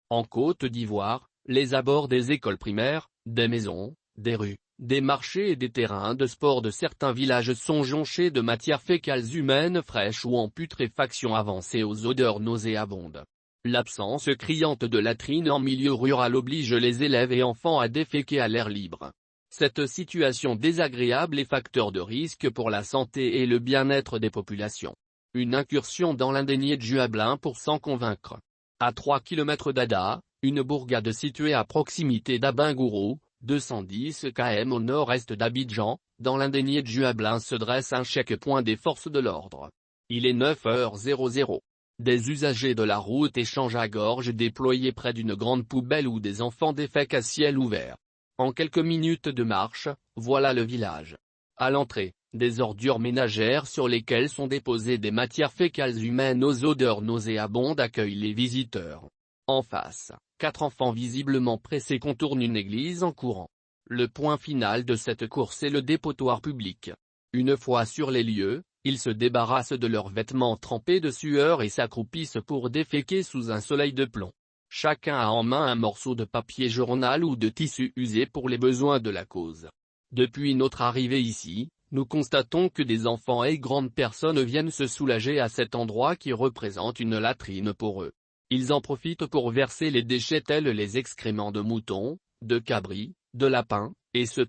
En Côte d'Ivoire, les abords des écoles primaires, des maisons, des rues, des marchés et des terrains de sport de certains villages sont jonchés de matières fécales humaines fraîches ou en putréfaction avancée aux odeurs nauséabondes. L'absence criante de latrines en milieu rural oblige les élèves et enfants à déféquer à l'air libre. Cette situation désagréable est facteur de risque pour la santé et le bien-être des populations. Une incursion dans l'indénié de Juablin pour s'en convaincre. À 3 km d'Ada, une bourgade située à proximité d'Abingourou, 210 km au nord-est d'Abidjan, dans l'indénié de Juablin se dresse un check-point des forces de l'ordre. Il est 9h00. Des usagers de la route échangent à gorge déployés près d'une grande poubelle où des enfants défèquent à ciel ouvert. En quelques minutes de marche, voilà le village. À l'entrée, des ordures ménagères sur lesquelles sont déposées des matières fécales humaines aux odeurs nauséabondes accueillent les visiteurs. En face, 4 enfants visiblement pressés contournent une église en courant. Le point final de cette course est le dépotoir public. Une fois sur les lieux, ils se débarrassent de leurs vêtements trempés de sueur et s'accroupissent pour déféquer sous un soleil de plomb. Chacun a en main un morceau de papier journal ou de tissu usé pour les besoins de la cause. Depuis notre arrivée ici, nous constatons que des enfants et grandes personnes viennent se soulager à cet endroit qui représente une latrine pour eux. Ils en profitent pour verser les déchets tels les excréments de moutons, de cabris, de lapins, etc.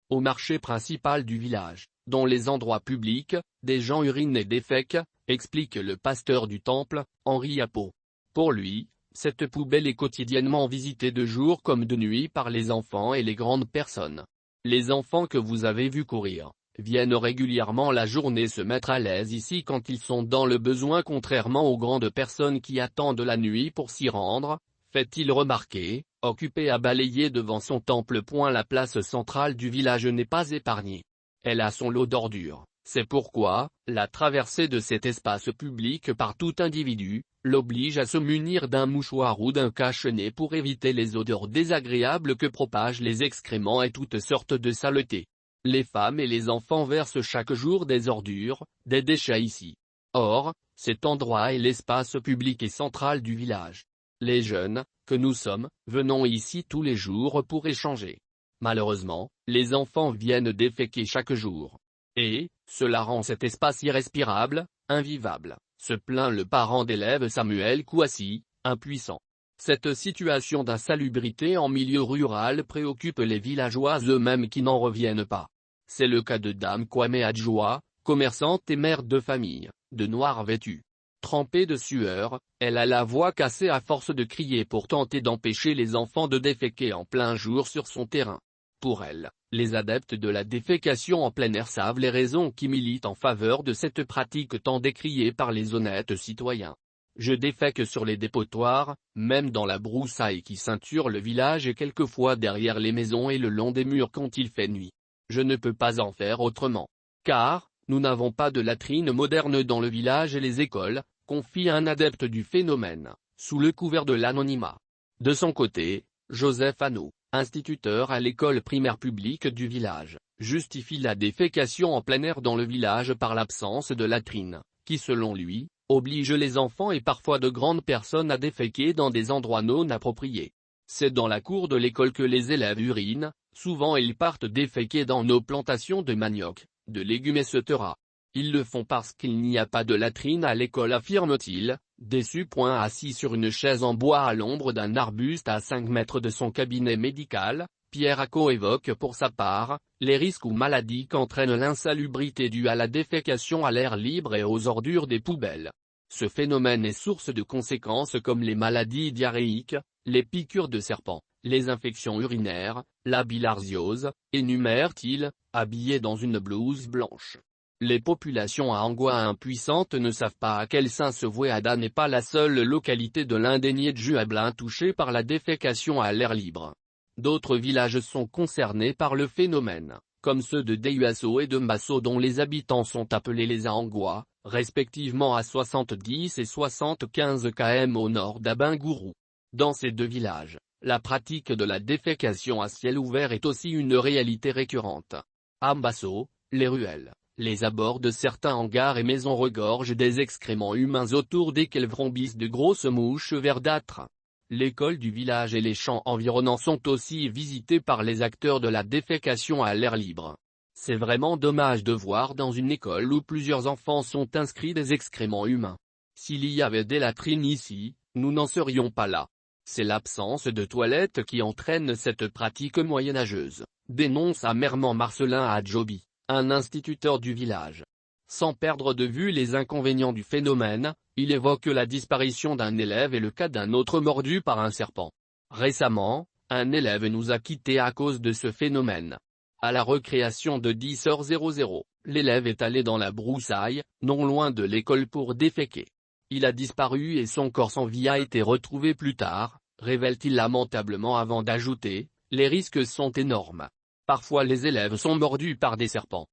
Au marché principal du village, dont les endroits publics, des gens urinent et défèquent, explique le pasteur du temple, Henri Apo. Pour lui, cette poubelle est quotidiennement visitée de jour comme de nuit par les enfants et les grandes personnes. Les enfants que vous avez vus courir, viennent régulièrement la journée se mettre à l'aise ici quand ils sont dans le besoin contrairement aux grandes personnes qui attendent la nuit pour s'y rendre, fait-il remarquer, occupé à balayer devant son temple. La place centrale du village n'est pas épargnée. Elle a son lot d'ordures, c'est pourquoi, la traversée de cet espace public par tout individu, l'oblige à se munir d'un mouchoir ou d'un cache-nez pour éviter les odeurs désagréables que propagent les excréments et toutes sortes de saletés. Les femmes et les enfants versent chaque jour des ordures, des déchets ici. Or, cet endroit est l'espace public et central du village. Les jeunes, que nous sommes, venons ici tous les jours pour échanger. Malheureusement, les enfants viennent déféquer chaque jour. Et, cela rend cet espace irrespirable, invivable, se plaint le parent d'élève Samuel Kouassi, impuissant. Cette situation d'insalubrité en milieu rural préoccupe les villageois eux-mêmes qui n'en reviennent pas. C'est le cas de Dame Kwame Adjoa, commerçante et mère de famille, de noir vêtue. Trempée de sueur, elle a la voix cassée à force de crier pour tenter d'empêcher les enfants de déféquer en plein jour sur son terrain. Pour elle, les adeptes de la défécation en plein air savent les raisons qui militent en faveur de cette pratique tant décriée par les honnêtes citoyens. Je défèque sur les dépotoirs, même dans la broussaille qui ceinture le village et quelquefois derrière les maisons et le long des murs quand il fait nuit. Je ne peux pas en faire autrement. Car, nous n'avons pas de latrines modernes dans le village et les écoles, confie un adepte du phénomène, sous le couvert de l'anonymat. De son côté, Joseph Hano, instituteur à l'école primaire publique du village, justifie la défécation en plein air dans le village par l'absence de latrines, qui selon lui, oblige les enfants et parfois de grandes personnes à déféquer dans des endroits non appropriés. C'est dans la cour de l'école que les élèves urinent, souvent ils partent déféquer dans nos plantations de manioc, de légumes etc. Ils le font parce qu'il n'y a pas de latrine à l'école, affirme-t-il, déçu. Assis sur une chaise en bois à l'ombre d'un arbuste à 5 mètres de son cabinet médical, Pierre Acco évoque pour sa part, les risques ou maladies qu'entraîne l'insalubrité due à la défécation à l'air libre et aux ordures des poubelles. Ce phénomène est source de conséquences comme les maladies diarrhéiques, les piqûres de serpents, les infections urinaires, la bilharziose, énumère-t-il, habillé dans une blouse blanche. Les populations à Angoua impuissantes ne savent pas à quel saint se vouer. Ada n'est pas la seule localité de l'indénié de Juablin touchée par la défécation à l'air libre. D'autres villages sont concernés par le phénomène, comme ceux de Deyuasso et de Mbasso dont les habitants sont appelés les Angois, respectivement à 70 et 75 km au nord d'Abingourou. Dans ces deux villages, la pratique de la défécation à ciel ouvert est aussi une réalité récurrente. À Mbasso, les ruelles, les abords de certains hangars et maisons regorgent des excréments humains autour desquels vrombissent de grosses mouches verdâtres. L'école du village et les champs environnants sont aussi visités par les acteurs de la défécation à l'air libre. C'est vraiment dommage de voir dans une école où plusieurs enfants sont inscrits des excréments humains. S'il y avait des latrines ici, nous n'en serions pas là. C'est l'absence de toilettes qui entraîne cette pratique moyenâgeuse, dénonce amèrement Marcelin Adjobi, un instituteur du village. Sans perdre de vue les inconvénients du phénomène, il évoque la disparition d'un élève et le cas d'un autre mordu par un serpent. Récemment, un élève nous a quittés à cause de ce phénomène. À la récréation de 10h00, l'élève est allé dans la broussaille, non loin de l'école pour déféquer. Il a disparu et son corps sans vie a été retrouvé plus tard, révèle-t-il lamentablement avant d'ajouter, les risques sont énormes. Parfois les élèves sont mordus par des serpents.